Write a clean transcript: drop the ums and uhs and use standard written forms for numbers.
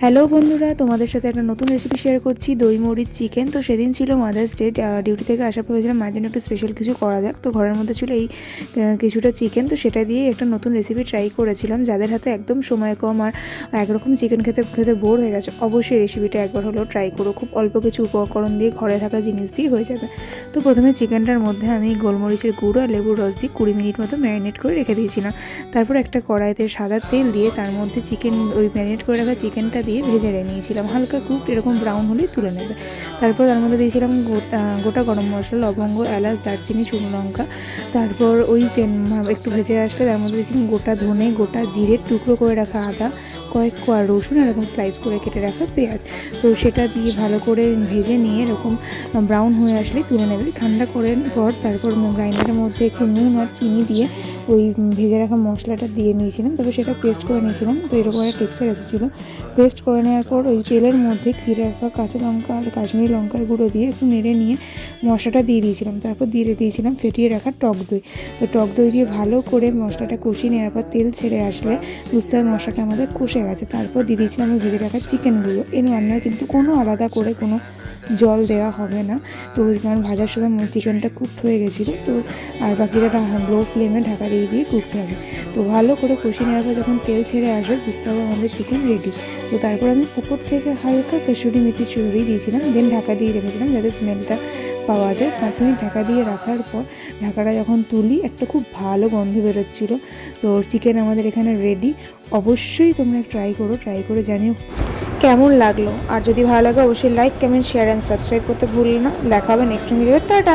Hello বন্ধুরা, তোমাদের সাথে একটা নতুন রেসিপি শেয়ার করছি, দই মরিচ চিকেন। তো সেদিন ছিল মাদার্স ডে। ডিউটি থেকে আসার পর ভেবেছিলাম মায়ের জন্য একটু স্পেশাল কিছু করা যাক। তো ঘরের মধ্যে ছিল এই কিছুটা চিকেন। তো সেটা দিয়ে একটা নতুন রেসিপি ট্রাই করেছিলাম। যাদের হাতে একদম সময় কম আর একরকম চিকেন খেতে খেতে বোর হয়ে গেছে, অবশ্যই রেসিপিটা একবার হলেও ট্রাই করো। খুব অল্প কিছু উপকরণ দিয়ে, ঘরে থাকা জিনিস দিয়ে হয়ে যাবে। তো প্রথমে চিকেনটার মধ্যে আমি গোলমরিচের গুঁড়ো আর লেবুর রস দিয়ে 20 মিনিট মতো ম্যারিনেট করে রেখে দিয়েছিলাম। তারপর একটা কড়াইতে সাদা তেল দিয়ে তার মধ্যে ওই ম্যারিনেট করে রাখা চিকেনটা দিয়ে ভেজে নিয়েছিলাম। হালকা কুকড এরকম ব্রাউন হলেই তুলে নেবে। তারপর তার মধ্যে দিয়েছিলাম গোটা গরম মশলা, লবঙ্গ, এলাচ, দারচিনি, শুকনো লঙ্কা। তারপর ওই তেল একটু ভেজে আসলে তার মধ্যে দিয়েছিলাম গোটা ধনে, গোটা জিরে, টুকরো করে রাখা আদা, কয়েক কোয়া রসুন, এরকম স্লাইস করে কেটে রাখা পেঁয়াজ। তো সেটা দিয়ে ভালো করে ভেজে নিয়ে এরকম ব্রাউন হয়ে আসলেই তুলে নেবে। ঠান্ডা করে পর তারপর গ্রাইন্ডারের মধ্যে একটু নুন আর চিনি দিয়ে ওই ভেজে রাখা মশলাটা দিয়ে নিয়েছিলাম। তবে সেটা পেস্ট করে নিয়েছিলাম। তো এরকম একটা টেক্সচার এসেছিলো। পেস্ট করে নেওয়ার পর ওই তেলের মধ্যে চিড়ে রাখা কাঁচা লঙ্কা আর কাশ্মীরি লঙ্কার গুঁড়ো দিয়ে একটু নেড়ে নিয়ে মশলাটা দিয়ে দিয়েছিলাম। তারপর দিয়ে দিয়েছিলাম ফেটিয়ে রাখা টক দই। তো টক দই দিয়ে ভালো করে মশলাটা কষিয়ে নেওয়ার পর তেল ছেড়ে আসলে বুঝতে হবে মশলাটা আমাদের কষে গেছে। তারপর দিয়ে দিয়েছিলাম ওই ভেজে রাখা চিকেনগুলো। এর রান্নার কিন্তু কোনো আলাদা করে কোনো জল দেওয়া হবে না। তো কারণ ভাজার সময় চিকেনটা কুকড হয়ে গেছিলো। তো আর বাকিটা লো ফ্লেমে ঢাকা দিয়ে কুকড হবে। তো ভালো করে কষিয়ে নেওয়ার পর যখন তেল ছেড়ে আসবে বুঝতে হবে আমাদের চিকেন রেডি। তো তারপর আমি উপর থেকে হালকা কসুরি মেথি ছড়িয়ে দিয়েছিলাম, দেন ঢাকা দিয়ে রেখেছিলাম যাতে স্মেলটা পাওয়া যায়। 5 মিনিট ঢাকা দিয়ে রাখার পর ঢাকাটা যখন তুলি একটা খুব ভালো গন্ধ বেরোচ্ছিল। তো চিকেন আমাদের এখানে রেডি। অবশ্যই তোমরা ট্রাই করে জানিও কেমন লাগলো। আর যদি ভালো লাগে অবশ্যই like, comment, share and subscribe করতে ভুলো না। দেখা হবে নেক্সট ভিডিওতে। টাটা।